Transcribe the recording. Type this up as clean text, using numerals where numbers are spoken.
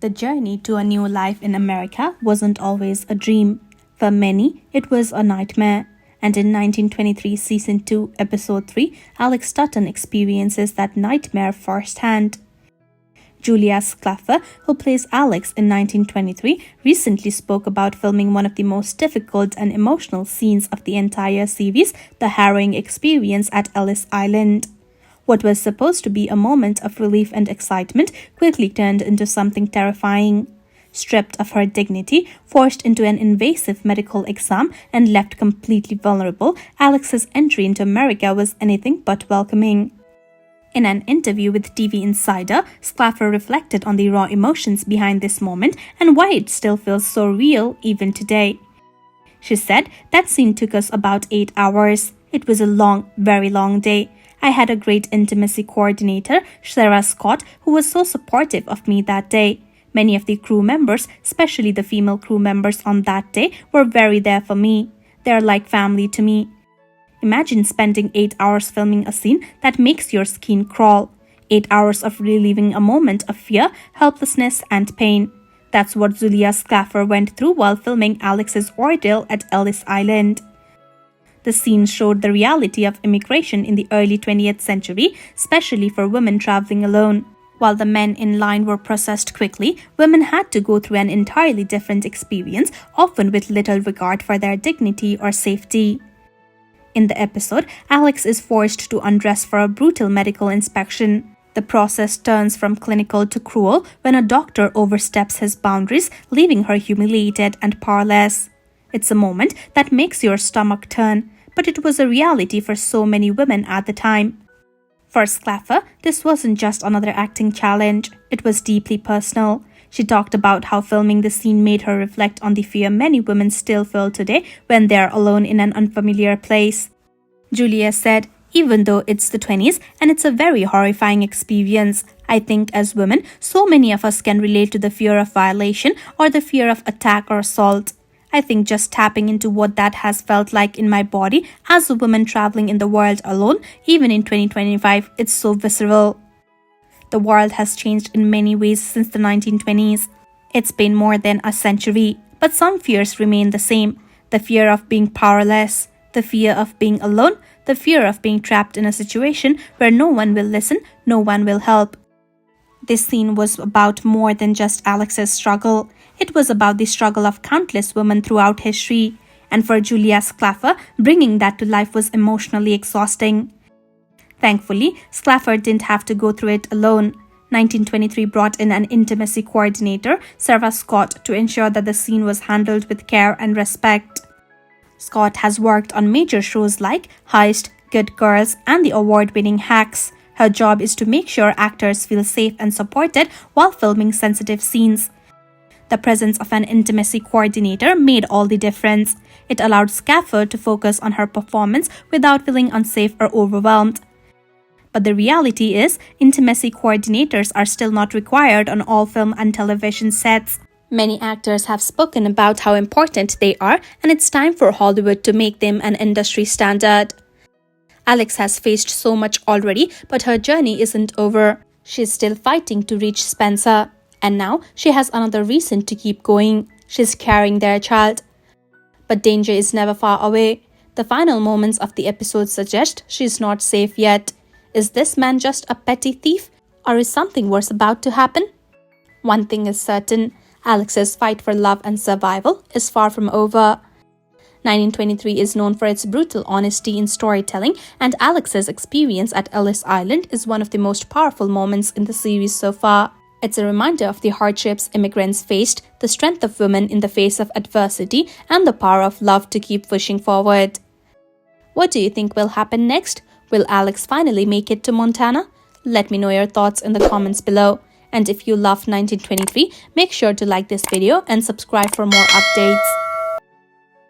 The journey to a new life in America wasn't always a dream. For many, it was a nightmare. And in 1923 Season 2, Episode 3, Alex Dutton experiences that nightmare firsthand. Julia Schlaepfer, who plays Alex in 1923, recently spoke about filming one of the most difficult and emotional scenes of the entire series, the harrowing experience at Ellis Island. What was supposed to be a moment of relief and excitement quickly turned into something terrifying. Stripped of her dignity, forced into an invasive medical exam, and left completely vulnerable, Alex's entry into America was anything but welcoming. In an interview with TV Insider, Schlaepfer reflected on the raw emotions behind this moment and why it still feels so real even today. She said, "That scene took us about 8 hours. It was a long, very long day. I had a great intimacy coordinator, Sarah Scott, who was so supportive of me that day. Many of the crew members, especially the female crew members on that day, were very there for me. They're like family to me." Imagine spending 8 hours filming a scene that makes your skin crawl. 8 hours of reliving a moment of fear, helplessness, and pain. That's what Julia Schlaepfer went through while filming Alex's ordeal at Ellis Island. The scene showed the reality of immigration in the early 20th century, especially for women traveling alone. While the men in line were processed quickly, women had to go through an entirely different experience, often with little regard for their dignity or safety. In the episode, Alex is forced to undress for a brutal medical inspection. The process turns from clinical to cruel when a doctor oversteps his boundaries, leaving her humiliated and powerless. It's a moment that makes your stomach turn, but it was a reality for so many women at the time. For Schlaepfer, this wasn't just another acting challenge, it was deeply personal. She talked about how filming the scene made her reflect on the fear many women still feel today when they're alone in an unfamiliar place. Julia said, "Even though it's the 20s and it's a very horrifying experience, I think as women, so many of us can relate to the fear of violation or the fear of attack or assault. I think just tapping into what that has felt like in my body as a woman traveling in the world alone, even in 2025, it's so visceral." The world has changed in many ways since the 1920s. It's been more than a century, but some fears remain the same. The fear of being powerless, the fear of being alone, the fear of being trapped in a situation where no one will listen, no one will help. This scene was about more than just Alex's struggle. It was about the struggle of countless women throughout history. And for Julia Schlaepfer, bringing that to life was emotionally exhausting. Thankfully, Schlaepfer didn't have to go through it alone. 1923 brought in an intimacy coordinator, Sarah Scott, to ensure that the scene was handled with care and respect. Scott has worked on major shows like Heist, Good Girls, and the award-winning Hacks. Her job is to make sure actors feel safe and supported while filming sensitive scenes. The presence of an intimacy coordinator made all the difference. It allowed Schlaepfer to focus on her performance without feeling unsafe or overwhelmed. But the reality is, intimacy coordinators are still not required on all film and television sets. Many actors have spoken about how important they are, and it's time for Hollywood to make them an industry standard. Alex has faced so much already, but her journey isn't over. She's still fighting to reach Spencer. And now she has another reason to keep going. She's carrying their child. But danger is never far away. The final moments of the episode suggest she's not safe yet. Is this man just a petty thief? Or is something worse about to happen? One thing is certain. Alex's fight for love and survival is far from over. 1923 is known for its brutal honesty in storytelling, and Alex's experience at Ellis Island is one of the most powerful moments in the series so far. It's a reminder of the hardships immigrants faced, the strength of women in the face of adversity, and the power of love to keep pushing forward. What do you think will happen next? Will Alex finally make it to Montana? Let me know your thoughts in the comments below. And if you love 1923, make sure to like this video and subscribe for more updates.